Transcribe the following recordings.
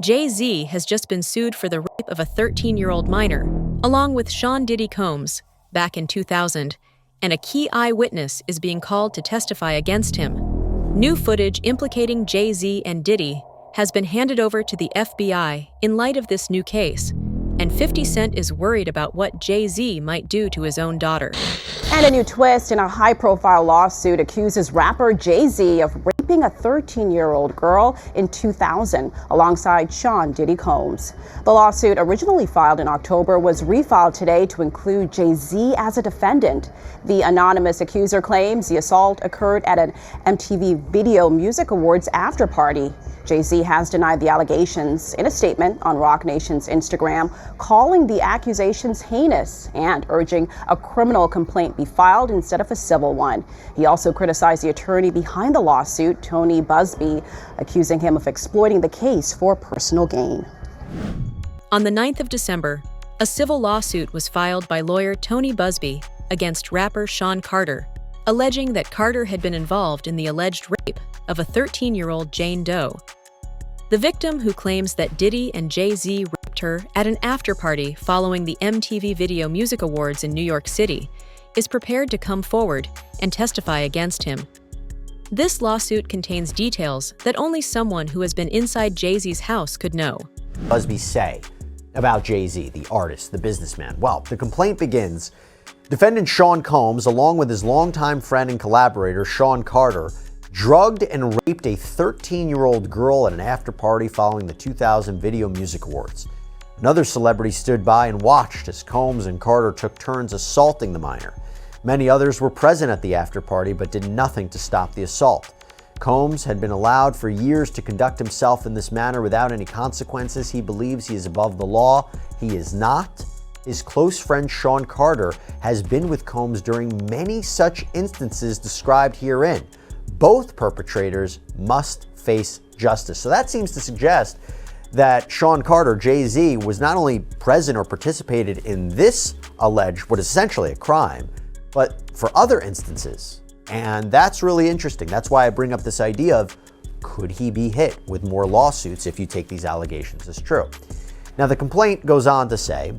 Jay-Z has just been sued for the rape of a 13-year-old minor, along with Sean Diddy Combs, back in 2000, and a key eyewitness is being called to testify against him. New footage implicating Jay-Z and Diddy has been handed over to the FBI in light of this new case, and 50 Cent is worried about what Jay-Z might do to his own daughter. And a new twist in a high-profile lawsuit accuses rapper Jay-Z of raping a 13-year-old girl in 2000 alongside Sean Diddy Combs. The lawsuit, originally filed in October, was refiled today to include Jay-Z as a defendant. The anonymous accuser claims the assault occurred at an MTV Video Music Awards after-party. Jay-Z has denied the allegations in a statement on Roc Nation's Instagram, calling the accusations heinous and urging a criminal complaint be filed instead of a civil one. He also criticized the attorney behind the lawsuit, Tony Busby, accusing him of exploiting the case for personal gain. On the 9th of December, a civil lawsuit was filed by lawyer Tony Busby against rapper Sean Carter, alleging that Carter had been involved in the alleged rape of a 13-year-old Jane Doe. The victim, who claims that Diddy and Jay-Z raped her at an after-party following the MTV Video Music Awards in New York City, is prepared to come forward and testify against him. This lawsuit contains details that only someone who has been inside Jay-Z's house could know. Busby say about Jay-Z, the artist, the businessman? Well, the complaint begins. Defendant Sean Combs, along with his longtime friend and collaborator Sean Carter, drugged and raped a 13-year-old girl at an after-party following the 2000 Video Music Awards. Another celebrity stood by and watched as Combs and Carter took turns assaulting the minor. Many others were present at the after-party but did nothing to stop the assault. Combs had been allowed for years to conduct himself in this manner without any consequences. He believes he is above the law. He is not. His close friend Sean Carter has been with Combs during many such instances described herein. Both perpetrators must face justice. So that seems to suggest that Sean Carter, Jay-Z, was not only present or participated in this alleged, what is essentially a crime, but for other instances. And that's really interesting. That's why I bring up this idea of, could he be hit with more lawsuits if you take these allegations as true? Now, the complaint goes on to say,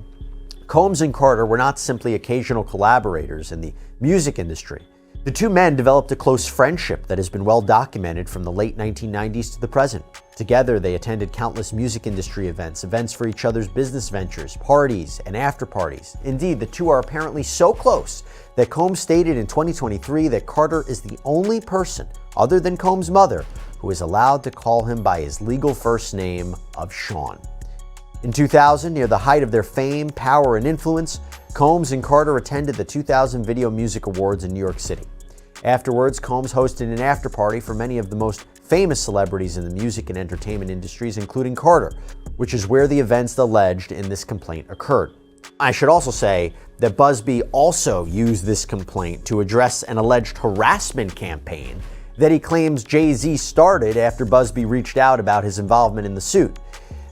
Combs and Carter were not simply occasional collaborators in the music industry. The two men developed a close friendship that has been well documented from the late 1990s to the present. Together, they attended countless music industry events for each other's business ventures, parties, and after-parties. Indeed, the two are apparently so close that Combs stated in 2023 that Carter is the only person, other than Combs' mother, who is allowed to call him by his legal first name of Sean. In 2000, near the height of their fame, power, and influence, Combs and Carter attended the 2000 Video Music Awards in New York City. Afterwards, Combs hosted an after-party for many of the most famous celebrities in the music and entertainment industries, including Carter, which is where the events alleged in this complaint occurred. I should also say that Busby also used this complaint to address an alleged harassment campaign that he claims Jay-Z started after Busby reached out about his involvement in the suit.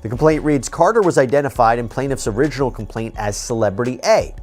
The complaint reads, Carter was identified in plaintiff's original complaint as Celebrity A.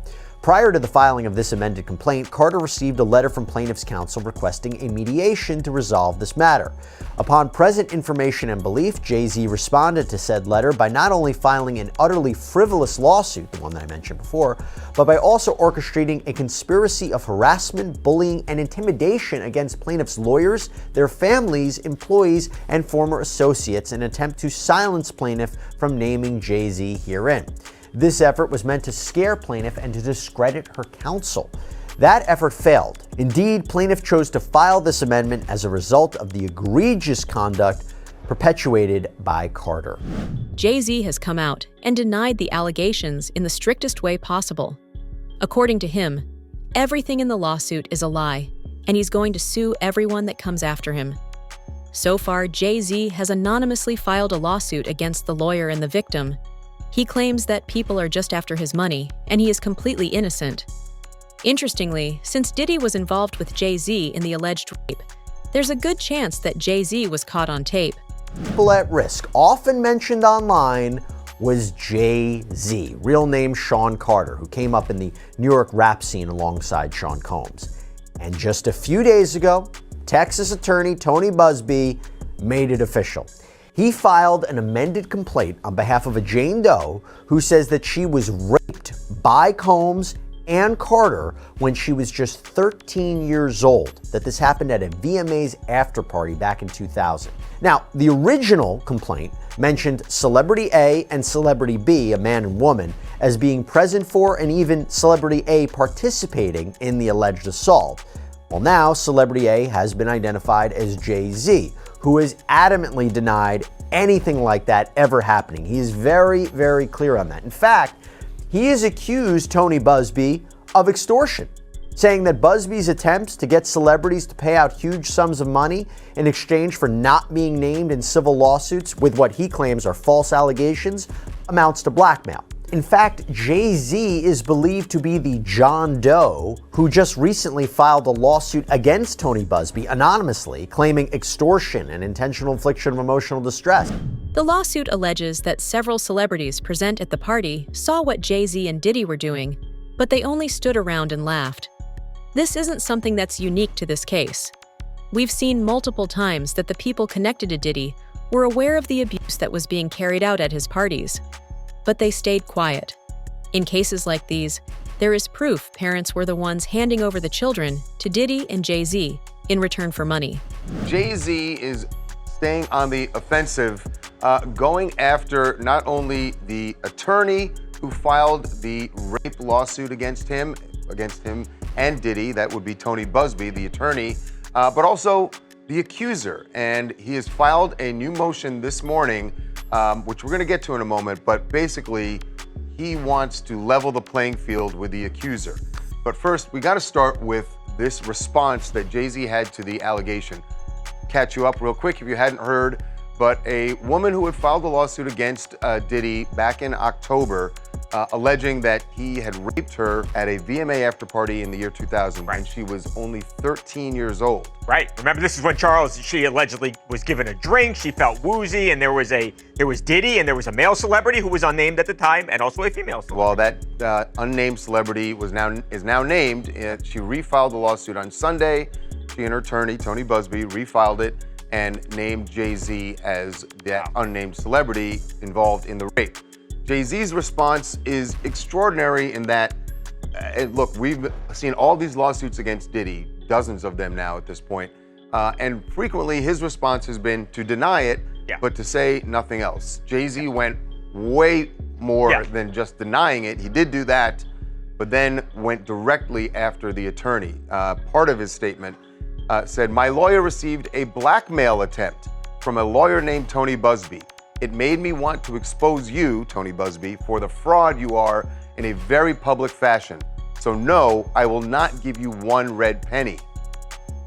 Prior to the filing of this amended complaint, Carter received a letter from plaintiff's counsel requesting a mediation to resolve this matter. Upon present information and belief, Jay-Z responded to said letter by not only filing an utterly frivolous lawsuit, the one that I mentioned before, but by also orchestrating a conspiracy of harassment, bullying, and intimidation against plaintiff's lawyers, their families, employees, and former associates in an attempt to silence plaintiff from naming Jay-Z herein. This effort was meant to scare plaintiff and to discredit her counsel. That effort failed. Indeed, plaintiff chose to file this amendment as a result of the egregious conduct perpetuated by Carter. Jay-Z has come out and denied the allegations in the strictest way possible. According to him, everything in the lawsuit is a lie, and he's going to sue everyone that comes after him. So far, Jay-Z has anonymously filed a lawsuit against the lawyer and the victim. He claims that people are just after his money, and he is completely innocent. Interestingly, since Diddy was involved with Jay-Z in the alleged rape, there's a good chance that Jay-Z was caught on tape. People at risk, often mentioned online, was Jay-Z, real name Sean Carter, who came up in the New York rap scene alongside Sean Combs. And just a few days ago, Texas attorney Tony Busby made it official. He filed an amended complaint on behalf of a Jane Doe who says that she was raped by Combs and Carter when she was just 13 years old, that this happened at a VMA's after party back in 2000. Now, the original complaint mentioned Celebrity A and Celebrity B, a man and woman, as being present for and even Celebrity A participating in the alleged assault. Well, now Celebrity A has been identified as Jay-Z, who has adamantly denied anything like that ever happening. He is very, very clear on that. In fact, he has accused Tony Busby of extortion, saying that Busby's attempts to get celebrities to pay out huge sums of money in exchange for not being named in civil lawsuits with what he claims are false allegations amounts to blackmail. In fact, Jay-Z is believed to be the John Doe who just recently filed a lawsuit against Tony Busby anonymously, claiming extortion and intentional infliction of emotional distress. The lawsuit alleges that several celebrities present at the party saw what Jay-Z and Diddy were doing, but they only stood around and laughed. This isn't something that's unique to this case. We've seen multiple times that the people connected to Diddy were aware of the abuse that was being carried out at his parties, but they stayed quiet. In cases like these, there is proof parents were the ones handing over the children to Diddy and Jay-Z in return for money. Jay-Z is staying on the offensive, going after not only the attorney who filed the rape lawsuit against him and Diddy, that would be Tony Busby, the attorney, but also the accuser. And he has filed a new motion this morning, which we're going to get to in a moment, but basically he wants to level the playing field with the accuser. But first, we got to start with this response that Jay-Z had to the allegation. Catch you up real quick if you hadn't heard, but a woman who had filed a lawsuit against Diddy back in October, alleging that he had raped her at a VMA after party in the year 2000 when she was only 13 years old. Right. Remember, this is when she allegedly was given a drink. She felt woozy, and there was Diddy, and there was a male celebrity who was unnamed at the time, and also a female celebrity. Well, that unnamed celebrity is now named. She refiled the lawsuit on Sunday. She and her attorney, Tony Busby, refiled it and named Jay-Z as that unnamed celebrity involved in the rape. Jay-Z's response is extraordinary in that, look, we've seen all these lawsuits against Diddy, dozens of them now at this point, and frequently his response has been to deny it, but to say nothing else. Jay-Z went way more than just denying it. He did do that, but then went directly after the attorney. Part of his statement said, "My lawyer received a blackmail attempt from a lawyer named Tony Busby. It made me want to expose you, Tony Busby, for the fraud you are in a very public fashion. So no, I will not give you one red penny."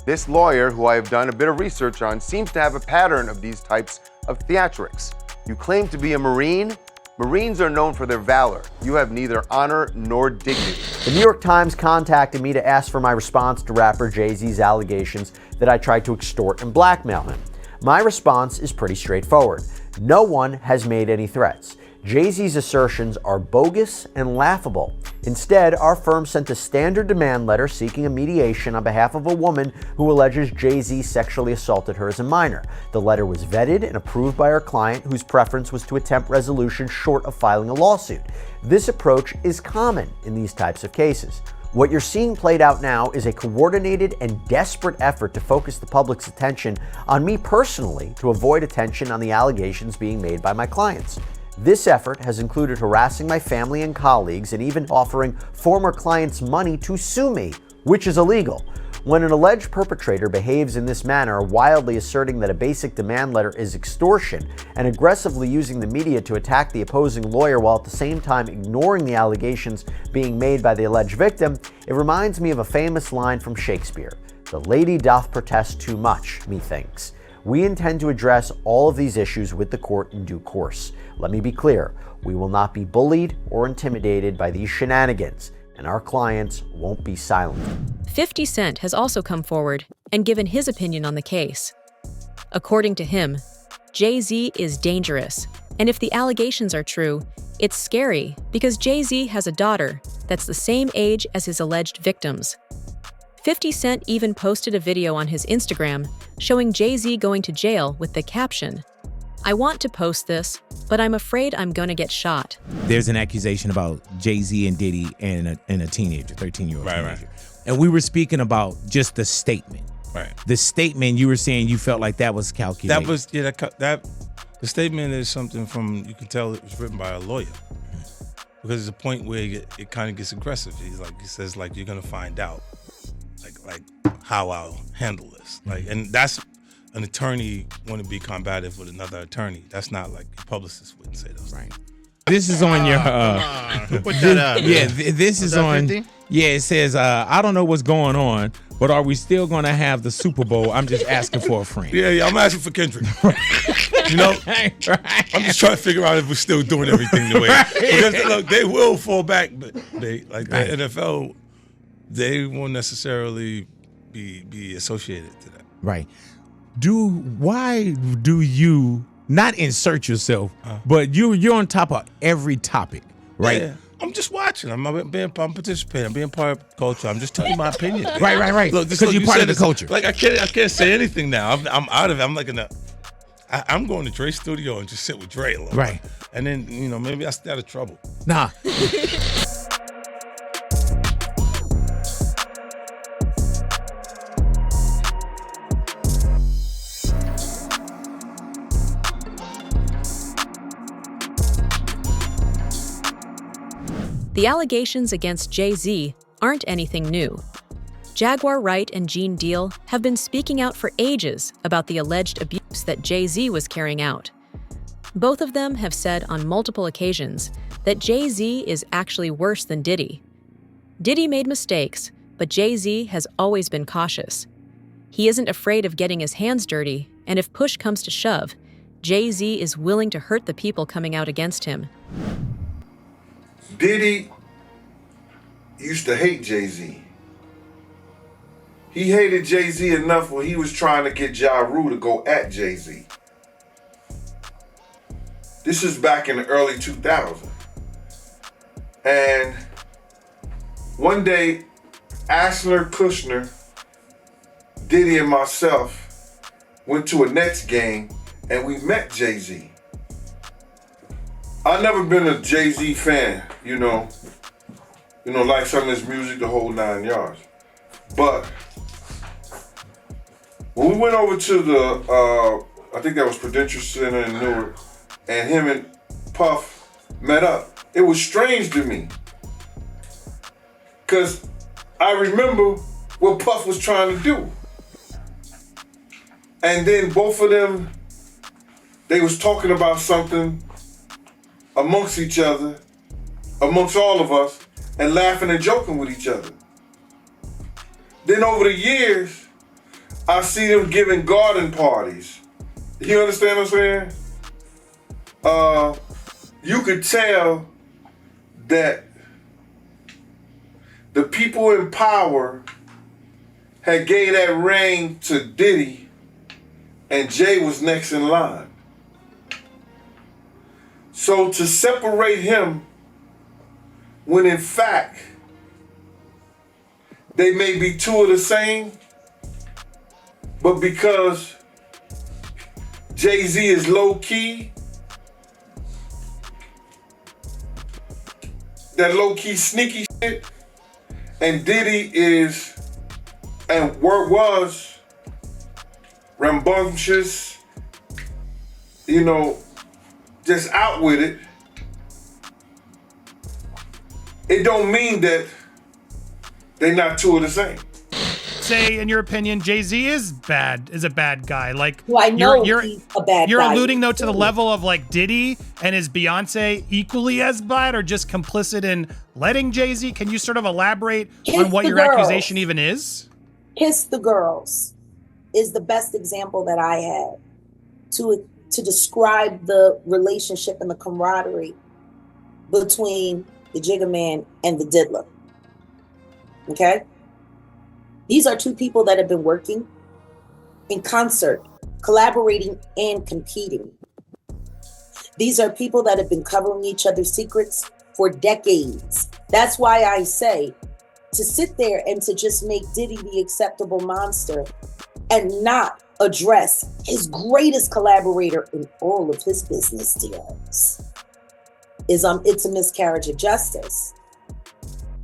This lawyer, who I have done a bit of research on, seems to have a pattern of these types of theatrics. You claim to be a Marine? Marines are known for their valor. You have neither honor nor dignity. The New York Times contacted me to ask for my response to rapper Jay-Z's allegations that I tried to extort and blackmail him. My response is pretty straightforward. No one has made any threats. Jay-Z's assertions are bogus and laughable. Instead, our firm sent a standard demand letter seeking a mediation on behalf of a woman who alleges Jay-Z sexually assaulted her as a minor. The letter was vetted and approved by our client, whose preference was to attempt resolution short of filing a lawsuit. This approach is common in these types of cases. What you're seeing played out now is a coordinated and desperate effort to focus the public's attention on me personally to avoid attention on the allegations being made by my clients. This effort has included harassing my family and colleagues and even offering former clients money to sue me, which is illegal. When an alleged perpetrator behaves in this manner, wildly asserting that a basic demand letter is extortion and aggressively using the media to attack the opposing lawyer while at the same time ignoring the allegations being made by the alleged victim, it reminds me of a famous line from Shakespeare: "The lady doth protest too much, methinks." We intend to address all of these issues with the court in due course. Let me be clear, we will not be bullied or intimidated by these shenanigans, and our clients won't be silent. 50 Cent has also come forward and given his opinion on the case. According to him, Jay-Z is dangerous, and if the allegations are true, it's scary because Jay-Z has a daughter that's the same age as his alleged victims. 50 Cent even posted a video on his Instagram showing Jay-Z going to jail with the caption, I want to post this, but I'm afraid I'm gonna get shot. There's an accusation about Jay-Z and Diddy and a teenager, 13-year-old teenager. Right. And we were speaking about just the statement. Right. The statement, you were saying you felt like that was calculated. That was, the statement is something from, you can tell it was written by a lawyer. Because there's a point where it kind of gets aggressive. He says, you're gonna find out, like how I'll handle this. And that's an attorney want to be combative with another attorney. That's not like a publicist wouldn't say those. Right. This is on your. Put that up. Yeah, this is on. 50? Yeah, it says, I don't know what's going on, but are we still going to have the Super Bowl? I'm just asking for a friend. Yeah, I'm asking for Kendrick. You know, Right. I'm just trying to figure out if we're still doing everything the way. Because look, they will fall back, but the NFL, they won't necessarily be associated to that. Right. Why do you not insert yourself, but you're on top of every topic, right? Yeah. I'm just watching. I'm participating. I'm being part of the culture. I'm just telling you my opinion. Right. Look, Because you're part of the culture. Like I can't say anything now. I'm out of it. I'm like I'm going to Dre's studio and just sit with Dre a little. Right. And then maybe I stay out of trouble. Nah. The allegations against Jay-Z aren't anything new. Jaguar Wright and Gene Deal have been speaking out for ages about the alleged abuse that Jay-Z was carrying out. Both of them have said on multiple occasions that Jay-Z is actually worse than Diddy. Diddy made mistakes, but Jay-Z has always been cautious. He isn't afraid of getting his hands dirty, and if push comes to shove, Jay-Z is willing to hurt the people coming out against him. Diddy used to hate Jay-Z. He hated Jay-Z enough when he was trying to get Ja Rule to go at Jay-Z. This is back in the early 2000s. And one day, Asler, Kushner, Diddy, and myself went to a Nets game and we met Jay-Z. I've never been a Jay-Z fan, like some of his music, the whole 9 yards. But when we went over to the, I think that was Prudential Center in Newark, and him and Puff met up, it was strange to me. Because I remember what Puff was trying to do. And then both of them, they was talking about something amongst each other, amongst all of us, and laughing and joking with each other. Then over the years, I see them giving garden parties. You understand what I'm saying? You could tell that the people in power had gave that reign to Diddy, and Jay was next in line. So to separate him, when in fact, they may be two of the same, but because Jay-Z is low-key, that low-key sneaky shit, and Diddy is, and was, rambunctious, just out with it, it don't mean that they not two of the same. Say, in your opinion, Jay-Z is a bad guy. Well, I know you're he's a bad guy. You're alluding though to the level of Diddy and his Beyonce equally as bad, or just complicit in letting Jay-Z? Can you sort of elaborate on what your accusation even is? Kiss the Girls is the best example that I had to describe the relationship and the camaraderie between the Jigga Man and the Diddler. Okay? These are two people that have been working in concert, collaborating and competing. These are people that have been covering each other's secrets for decades. That's why I say to sit there and to just make Diddy the acceptable monster and not address his greatest collaborator in all of his business dealings is it's a miscarriage of justice.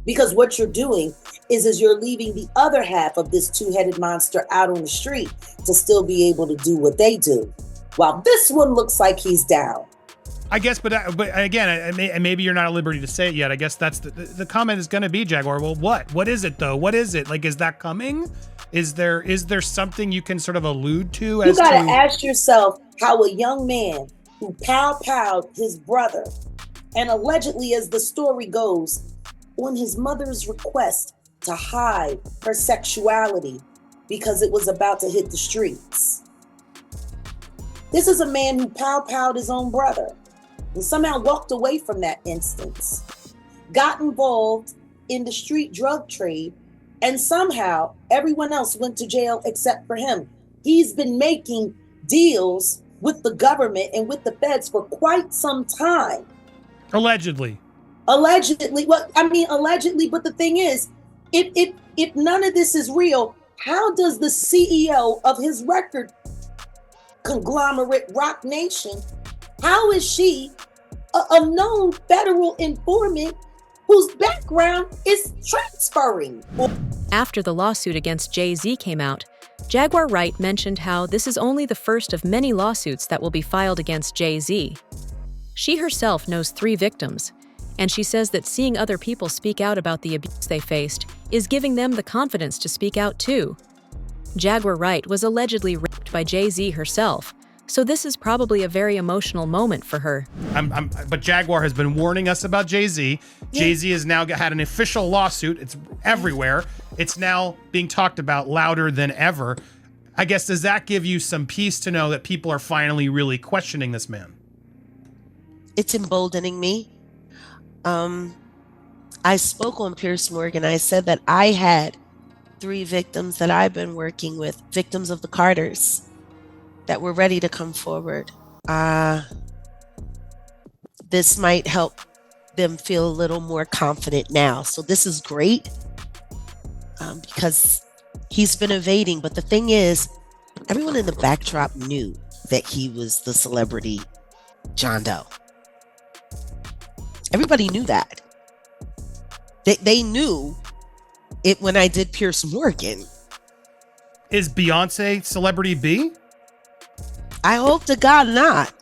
Because what you're doing is you're leaving the other half of this two-headed monster out on the street to still be able to do what they do, while this one looks like he's down. I guess, but again, maybe you're not at liberty to say it yet. I guess that's the comment is going to be, Jaguar. Well, what? What is it though? What is it? Like, is that coming? Is there something you can sort of allude to? You got to ask yourself how a young man who powwowed his brother, and allegedly, as the story goes, on his mother's request to hide her sexuality because it was about to hit the streets. This is a man who powwowed his own brother and somehow walked away from that instance, got involved in the street drug trade, and somehow everyone else went to jail except for him. He's been making deals with the government and with the feds for quite some time. Allegedly. Allegedly. Well, I mean, allegedly, but the thing is, if none of this is real, how does the CEO of his record conglomerate Rock Nation, how is she a known federal informant whose background is transferring? After the lawsuit against Jay-Z came out, Jaguar Wright mentioned how this is only the first of many lawsuits that will be filed against Jay-Z. She herself knows 3 victims, and she says that seeing other people speak out about the abuse they faced is giving them the confidence to speak out too. Jaguar Wright was allegedly raped by Jay-Z herself, so this is probably a very emotional moment for her. But Jaguar has been warning us about Jay-Z. Yeah. Jay-Z has now had an official lawsuit. It's everywhere. It's now being talked about louder than ever. I guess, does that give you some peace to know that people are finally really questioning this man? It's emboldening me. I spoke on Piers Morgan. I said that I had 3 victims that I've been working with, victims of the Carters, that were ready to come forward. This might help them feel a little more confident now. So this is great because he's been evading. But the thing is, everyone in the backdrop knew that he was the celebrity John Doe. Everybody knew that. They knew it when I did Piers Morgan. Is Beyonce celebrity B? I hope to God not,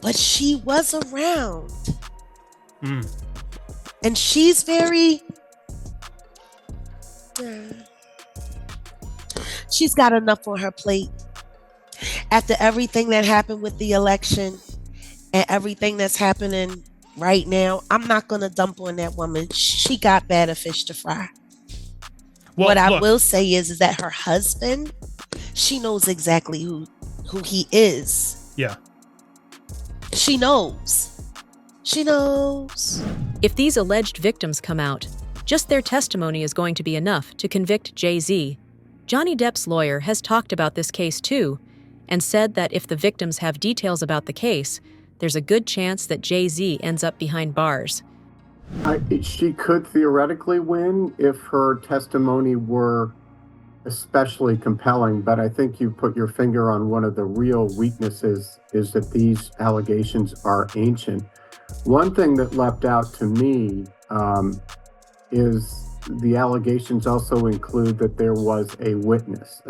but she was around. And she's very, she's got enough on her plate. After everything that happened with the election and everything that's happening right now, I'm not going to dump on that woman. She got better fish to fry. Well, what I will say is that her husband, she knows exactly who he is. Yeah. She knows. She knows. If these alleged victims come out, just their testimony is going to be enough to convict Jay-Z. Johnny Depp's lawyer has talked about this case too, and said that if the victims have details about the case, there's a good chance that Jay-Z ends up behind bars. She could theoretically win if her testimony were especially compelling, but I think you put your finger on one of the real weaknesses, is that these allegations are ancient. One thing that leapt out to me is the allegations also include that there was a witness,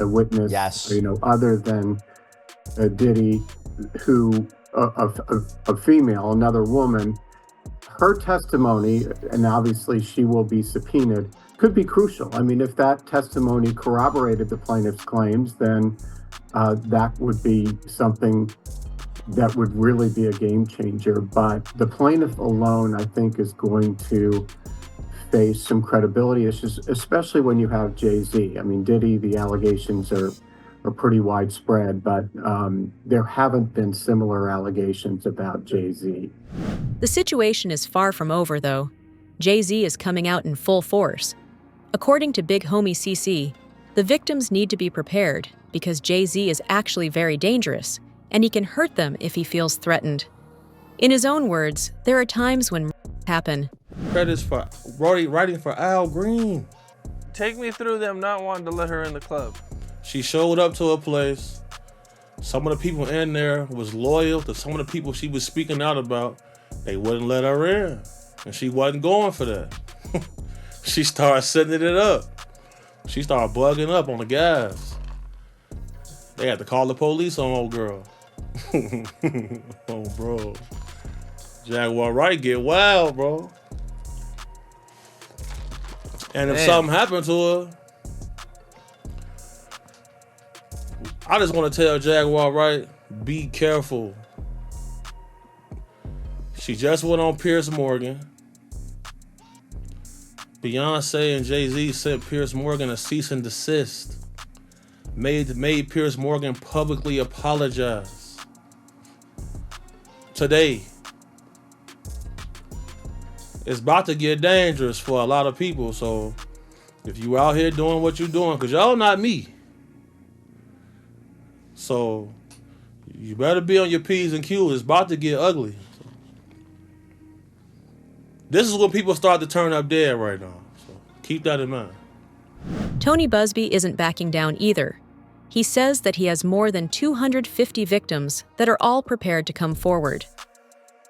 yes, other than Diddy, who a female, another woman. Her testimony, and obviously she will be subpoenaed, could be crucial. I mean, if that testimony corroborated the plaintiff's claims, then that would be something that would really be a game changer. But the plaintiff alone, I think, is going to face some credibility issues, especially when you have Jay-Z. I mean, Diddy, the allegations are pretty widespread, but there haven't been similar allegations about Jay-Z. The situation is far from over, though. Jay-Z is coming out in full force. According to Big Homie CC, the victims need to be prepared because Jay-Z is actually very dangerous, and he can hurt them if he feels threatened. In his own words, there are times when happen. Credits for writing for Al Green. Take me through them not wanting to let her in the club. She showed up to a place. some of the people in there was loyal to some of the people she was speaking out about. They wouldn't let her in, and she wasn't going for that. She started setting it up. She started bugging up on the guys. They had to call the police on old girl. Oh, bro. Jaguar Wright get wild, bro. And if something happened to her, I just want to tell Jaguar Wright, be careful. She just went on Piers Morgan. Beyonce and Jay-Z sent Piers Morgan a cease and desist. Made Piers Morgan publicly apologize. Today. It's about to get dangerous for a lot of people, so if you out here doing what you're doing, because y'all not me. So you better be on your P's and Q's. It's about to get ugly. This is when people start to turn up dead right now. So keep that in mind. Tony Busby isn't backing down either. He says that he has more than 250 victims that are all prepared to come forward.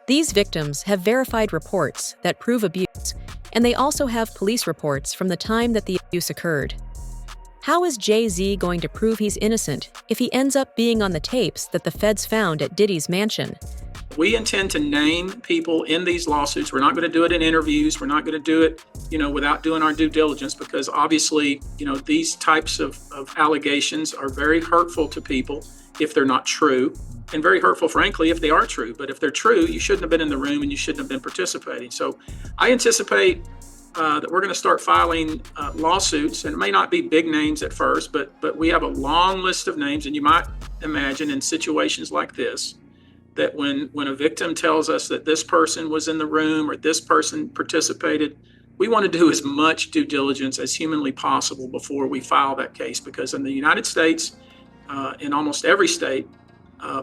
These victims have verified reports that prove abuse, and they also have police reports from the time that the abuse occurred. How is Jay-Z going to prove he's innocent if he ends up being on the tapes that the feds found at Diddy's mansion? We intend to name people in these lawsuits. We're not going to do it in interviews. We're not going to do it, without doing our due diligence, because obviously, these types of allegations are very hurtful to people if they're not true, and very hurtful, frankly, if they are true. But if they're true, you shouldn't have been in the room and you shouldn't have been participating. So I anticipate that we're going to start filing lawsuits, and it may not be big names at first, but we have a long list of names, and you might imagine in situations like this, that when a victim tells us that this person was in the room or this person participated, we want to do as much due diligence as humanly possible before we file that case, because in the United States, in almost every state,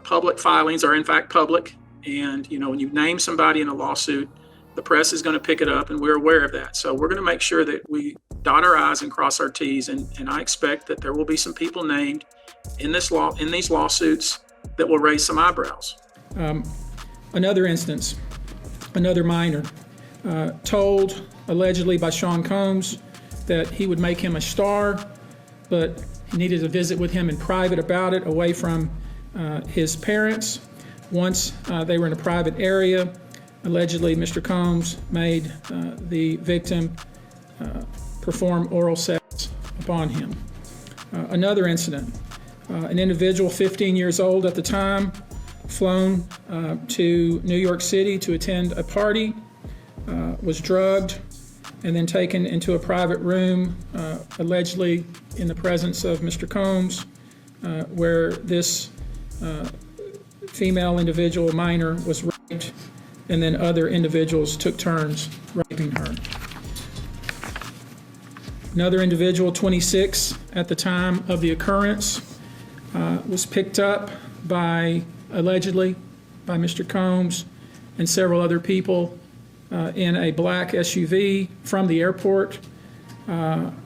public filings are in fact public. And, when you name somebody in a lawsuit, the press is going to pick it up, and we're aware of that. So we're going to make sure that we dot our I's and cross our T's. And I expect that there will be some people named in these lawsuits that will raise some eyebrows. Another instance, another minor, told allegedly by Sean Combs that he would make him a star, but he needed to visit with him in private about it, away from his parents. Once they were in a private area, allegedly Mr. Combs made the victim perform oral sex upon him. Another incident, an individual 15 years old at the time, flown to New York City to attend a party, was drugged, and then taken into a private room, allegedly in the presence of Mr. Combs, where this female individual, minor, was raped, and then other individuals took turns raping her. Another individual, 26 at the time of the occurrence, was picked up allegedly by Mr. Combs and several other people in a black SUV from the airport,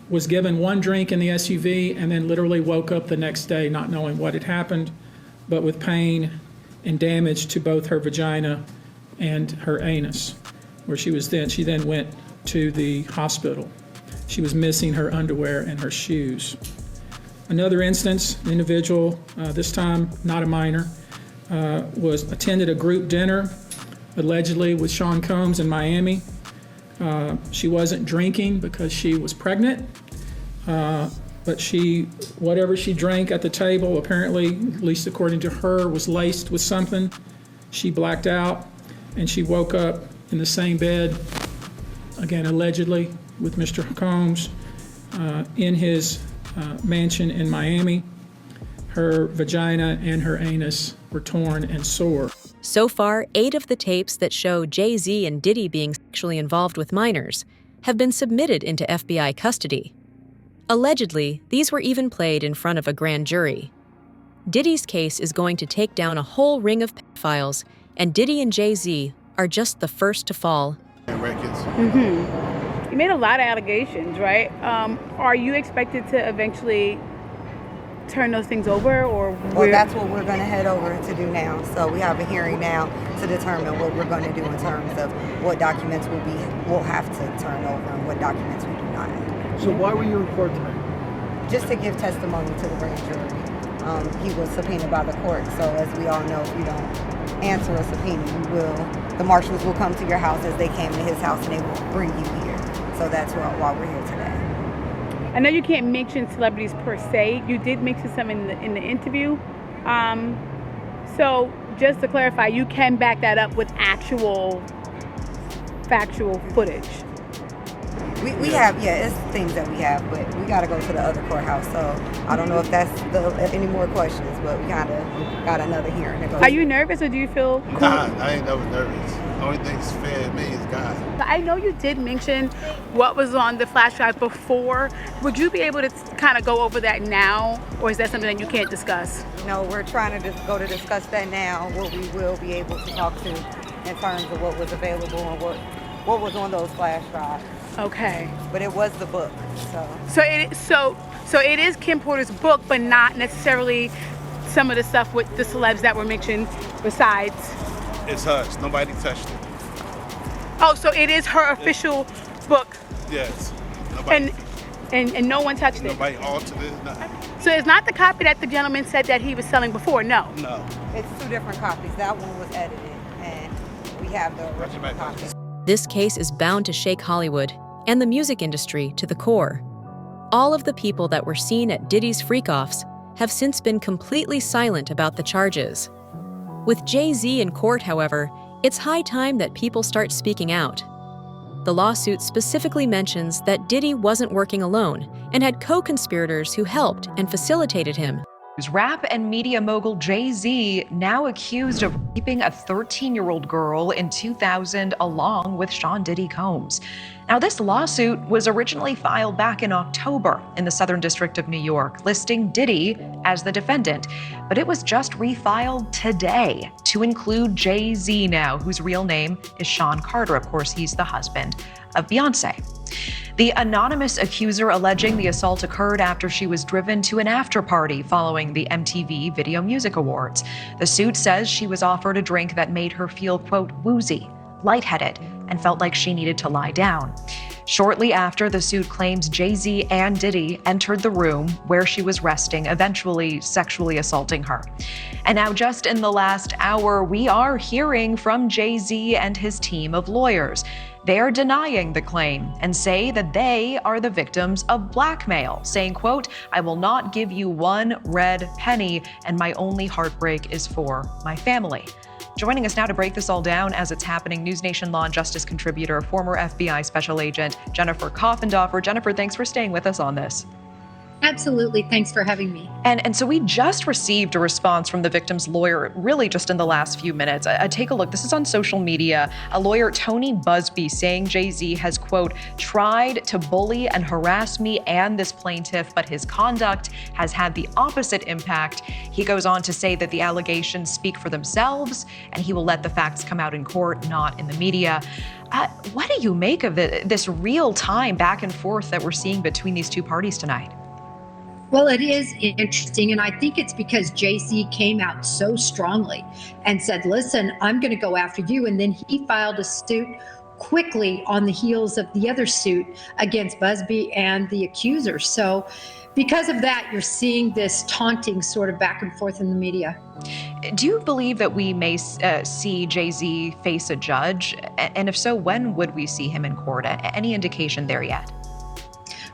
was given one drink in the SUV, and then literally woke up the next day not knowing what had happened, but with pain and damage to both her vagina and her anus, where she then went to the hospital. She was missing her underwear and her shoes. Another instance, an individual, this time not a minor, attended a group dinner, allegedly with Sean Combs in Miami. She wasn't drinking because she was pregnant, but whatever she drank at the table, apparently, at least according to her, was laced with something. She blacked out, and she woke up in the same bed, again, allegedly, with Mr. Combs in his mansion in Miami. Her vagina and her anus were torn and sore. So far, 8 of the tapes that show Jay-Z and Diddy being sexually involved with minors have been submitted into FBI custody. Allegedly, these were even played in front of a grand jury. Diddy's case is going to take down a whole ring of pedophiles, and Diddy and Jay-Z are just the first to fall. You made a lot of allegations, right? Are you expected to eventually turn those things over, or well, that's what we're going to head over to do now. So we have a hearing now to determine what we're going to do in terms of what documents we'll have to turn over and what documents we do not have. So why were you in court tonight? Just to give testimony to the grand jury. He was subpoenaed by the court, so as we all know, if you don't answer a subpoena, the marshals will come to your house as they came to his house and they will bring you here. So that's why we're here today. I know you can't mention celebrities per se. You did mention some in the interview. So just to clarify, you can back that up with actual factual footage. We have, it's things that we have, but we got to go to the other courthouse. So I don't know if that's any more questions, but we got another hearing to go. Are you nervous, or do you feel cool? Nah, I ain't never nervous. The only thing that's fair to me is God. I know you did mention what was on the flash drive before. Would you be able to kind of go over that now, or is that something that you can't discuss? No, we're trying to go to discuss that now, what we will be able to talk to in terms of what was available and what was on those flash drives. Okay. But it was the book, so. So it is Kim Porter's book, but not necessarily some of the stuff with the celebs that were mentioned besides. It's hers. Nobody touched it. Oh, so it is her official book. Yes. Nobody. And no one touched it. Nobody altered it. Nothing. So it's not the copy that the gentleman said that he was selling before. No. No. It's two different copies. That one was edited, and we have the original copy. This case is bound to shake Hollywood and the music industry to the core. All of the people that were seen at Diddy's freak-offs have since been completely silent about the charges. With Jay-Z in court, however, it's high time that people start speaking out. The lawsuit specifically mentions that Diddy wasn't working alone and had co-conspirators who helped and facilitated him. Rap and media mogul Jay-Z now accused of raping a 13-year-old girl in 2000 along with Sean Diddy Combs. Now, this lawsuit was originally filed back in October in the Southern District of New York, listing Diddy as the defendant, but it was just refiled today to include Jay-Z now, whose real name is Sean Carter. Of course, he's the husband of Beyonce. The anonymous accuser alleging the assault occurred after she was driven to an after-party following the MTV Video Music Awards. The suit says she was offered a drink that made her feel, quote, woozy, lightheaded, and felt like she needed to lie down. Shortly after, the suit claims Jay-Z and Diddy entered the room where she was resting, eventually sexually assaulting her. And now, just in the last hour, we are hearing from Jay-Z and his team of lawyers. They are denying the claim and say that they are the victims of blackmail, saying, quote, I will not give you one red penny, and my only heartbreak is for my family. Joining us now to break this all down as it's happening, News Nation Law and Justice contributor, former FBI Special Agent Jennifer Coffendorfer. Jennifer, thanks for staying with us on this. Absolutely. Thanks for having me. And so we just received a response from the victim's lawyer, really just in the last few minutes. Take a look. This is on social media. A lawyer, Tony Busby, saying Jay-Z has, quote, tried to bully and harass me and this plaintiff, but his conduct has had the opposite impact. He goes on to say that the allegations speak for themselves and he will let the facts come out in court, not in the media. What do you make of this real-time back and forth that we're seeing between these two parties tonight? Well, it is interesting, and I think it's because Jay-Z came out so strongly and said, listen, I'm going to go after you. And then he filed a suit quickly on the heels of the other suit against Busby and the accuser. So because of that, you're seeing this taunting sort of back and forth in the media. Do you believe that we may see Jay-Z face a judge? And if so, when would we see him in court? Any indication there yet?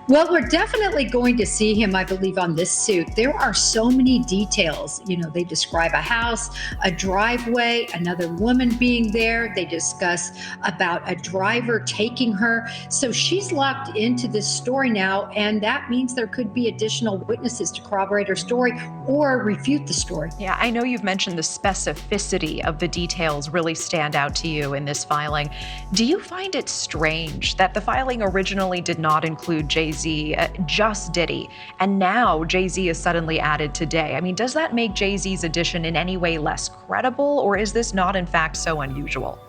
Well, we're definitely going to see him, I believe, on this suit. There are so many details. You know, they describe a house, a driveway, another woman being there. They discuss about a driver taking her. So she's locked into this story now, and that means there could be additional witnesses to corroborate her story or refute the story. Yeah, I know you've mentioned the specificity of the details really stand out to you in this filing. Do you find it strange that the filing originally did not include Jay-Z, just Diddy, and now Jay-Z is suddenly added today? I mean, does that make Jay-Z's addition in any way less credible, or is this not in fact so unusual?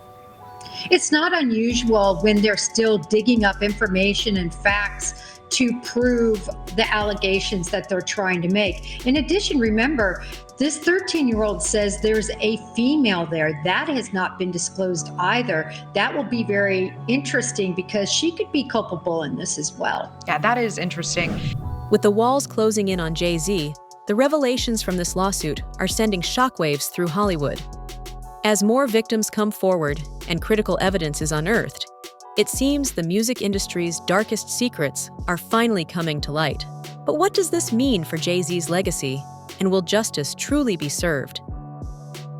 It's not unusual when they're still digging up information and facts to prove the allegations that they're trying to make. In addition, remember, this 13-year-old says there's a female there. That has not been disclosed either. That will be very interesting because she could be culpable in this as well. Yeah, that is interesting. With the walls closing in on Jay-Z, the revelations from this lawsuit are sending shockwaves through Hollywood. As more victims come forward and critical evidence is unearthed, it seems the music industry's darkest secrets are finally coming to light. But what does this mean for Jay-Z's legacy? And will justice truly be served?